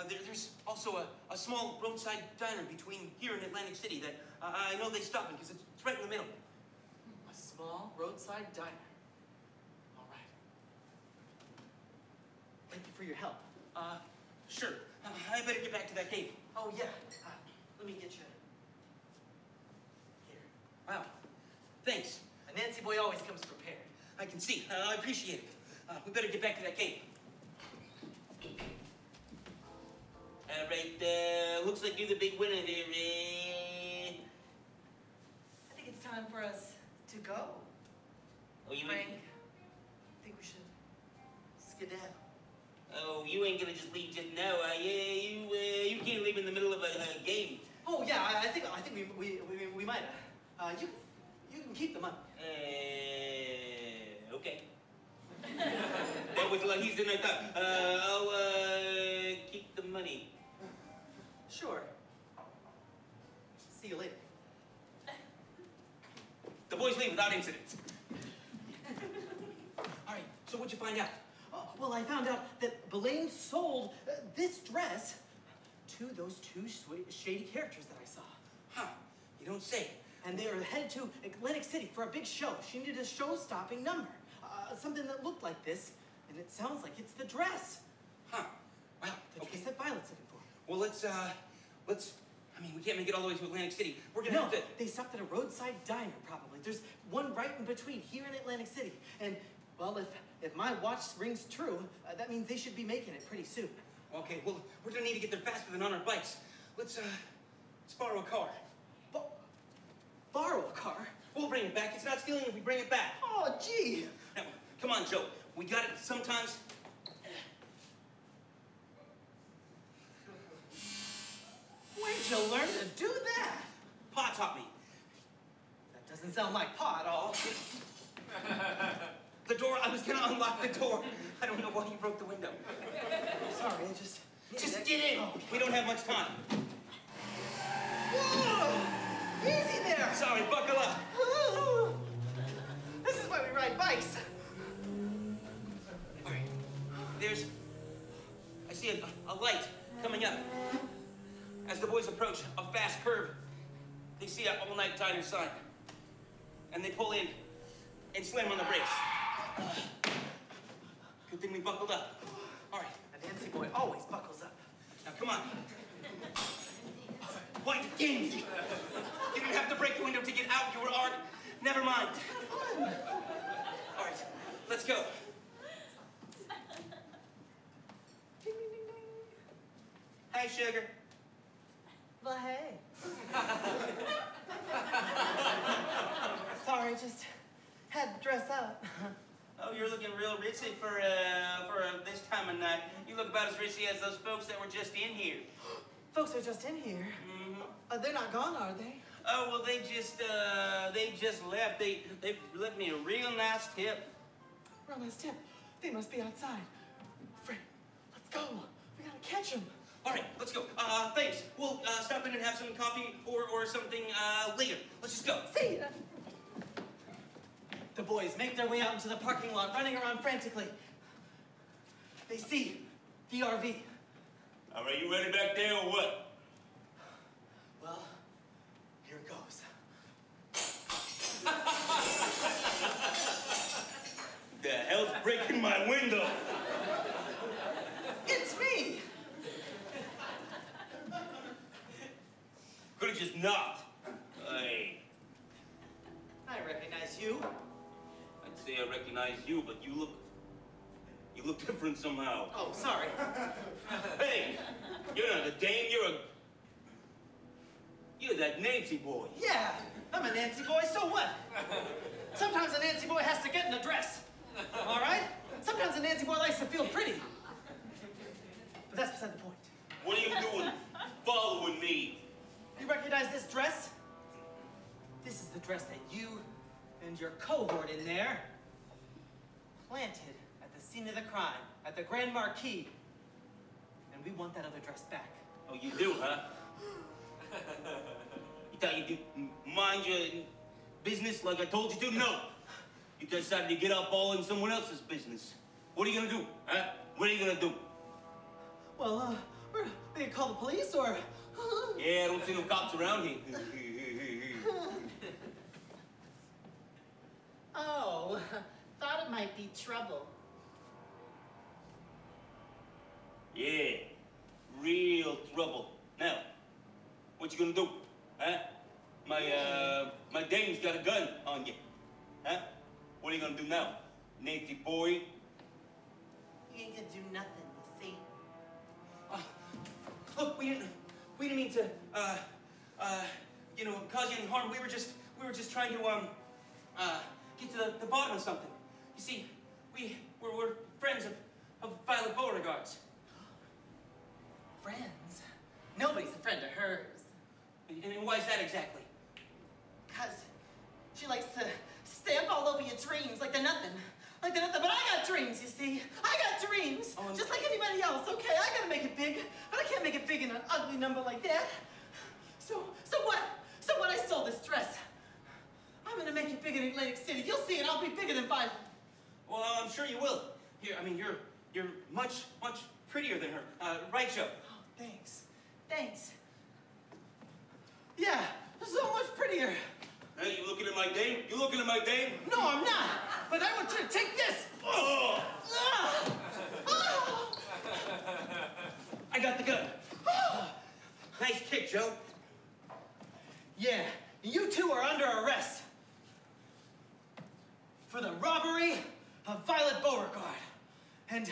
There's also a small roadside diner between here and Atlantic City that I know they stop in because it's right in the middle. A small roadside diner. All right. Thank you for your help. Sure. I better get back to that cave. Oh, yeah. Let me get you. Here. Wow. Thanks. A Nancy boy always comes prepared. I can see. I appreciate it. We better get back to that cave. All right, looks like you're the big winner there, I think it's time for us to go. Oh, you Frank, ain't... I think we should skedaddle. Oh, you ain't gonna just leave just now, you can't leave in the middle of a game. Oh, yeah, I think we might. You can keep the money. Okay. That was a lot easier than I thought. I'll keep the money. Sure. See you later. The boys leave without incident. All right, so what'd you find out? Well, I found out that Belaine sold this dress to those two shady characters that I saw. Huh, you don't say. And they were headed to Atlantic City for a big show. She needed a show-stopping number. Something that looked like this, and it sounds like it's the dress. Huh, well, The dress that Violet's looking for. Well, I mean, we can't make it all the way to Atlantic City. We're gonna have to... They stopped at a roadside diner, probably. There's one right in between here and Atlantic City. And, well, if my watch rings true, that means they should be making it pretty soon. Okay, well, we're gonna need to get there faster than on our bikes. Let's borrow a car. Borrow a car? We'll bring it back. It's not stealing if we bring it back. Oh, gee. Now, come on, Joe. We got it sometimes. Where'd you learn to do that? Pa taught me. That doesn't sound like Pa at all. The door, I was gonna unlock the door. I don't know why you broke the window. Sorry, I just... Just get in. Oh, okay. We don't have much time. Whoa! Easy there! Sorry, buckle up. Ooh. This is why we ride bikes. All right. I see a light coming up. As the boys approach a fast curve, they see an all-night diner sign. And they pull in and slam on the brakes. Good thing we buckled up. All right. A Nancy boy always buckles up. Now, come on. What again? You didn't have to break the window to get out. You were armed. Never mind. All right, let's go. Ding, ding, ding, ding. Hi, sugar. Well, hey. Sorry, just had to dress up. Oh, you're looking real ritzy for this time of night. You look about as ritzy as those folks that were just in here. Folks are just in here. Mm-hmm. They're not gone, are they? Oh, well, they just left. They left me a real nice tip. Real nice tip. They must be outside. Fred, let's go. We gotta catch them. All right, let's go. Thanks. We'll stop in and have some coffee or something later. Let's just go. See ya. The boys make their way out into the parking lot, running around frantically. They see the RV. All right, you ready back there or what? Well, here it goes. The hell's breaking my window? It's me! Could've just knocked. Hey. I recognize you. I'd say I recognize you, but you look different somehow. Oh, sorry. Hey, you're not a dame, you're that Nancy boy. Yeah, I'm a Nancy boy, so what? Sometimes a Nancy boy has to get in a dress. All right? Sometimes a Nancy boy likes to feel pretty. But that's beside the point. What are you doing following me? You recognize this dress? This is the dress that you and your cohort in there planted at the scene of the crime, at the Grand Marquis. And we want that other dress back. Oh, you do, huh? You thought you could mind your business like I told you to? No. You decided to get up all in someone else's business. What are you gonna do, huh? What are you gonna do? Well, we can call the police or... Yeah, I don't see no cops around here. Oh, thought it might be trouble. Yeah, real trouble. Now, what you gonna do, huh? My dame's got a gun on you, huh? What are you gonna do now, Nancy boy? You ain't gonna do nothing, you see? Look, we didn't mean to, cause you any harm. We were just trying to, get to the bottom of something. You see, we're friends of Violet Beauregard's. Friends? Nobody's a friend of hers. And why is that exactly? 'Cause she likes to stamp all over your dreams like they're nothing. Like they're nothing, but I got dreams, you see? I got dreams, just like anybody else, okay? I gotta make it big, but I can't make it big in an ugly number like that. So what? So what? I stole this dress. I'm gonna make it big in Atlantic City. You'll see it, I'll be bigger than Violet. Well, I'm sure you will. Here, I mean, you're much prettier than her, right, Joe? Oh, thanks. Thanks. Yeah, so much prettier. Hey, you looking at my dame? You looking at my dame? No, I'm not. But I want you to take this. Oh! I got the gun. Nice kick, Joe. Yeah, you two are under arrest for the robbery of Violet Beauregard. And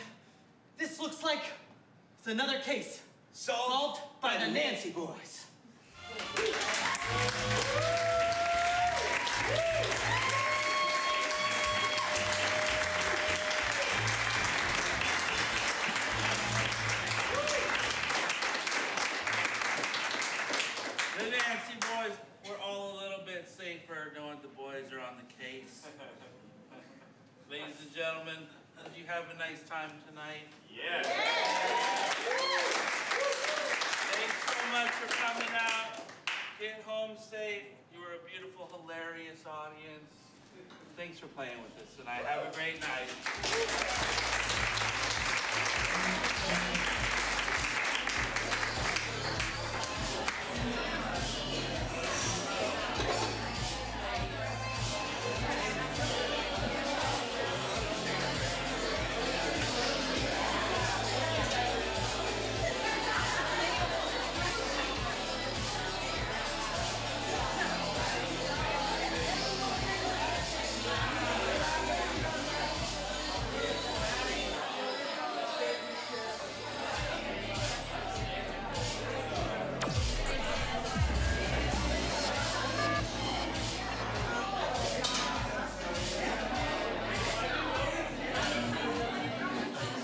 this looks like it's another case solved by the Nancy boys. The Nancy boys, we're all a little bit safer knowing the boys are on the case. Ladies and gentlemen, did you have a nice time tonight? Yeah. Thanks so much for coming out. Get home safe. You were a beautiful, hilarious audience. Thanks for playing with us, and I have a great night.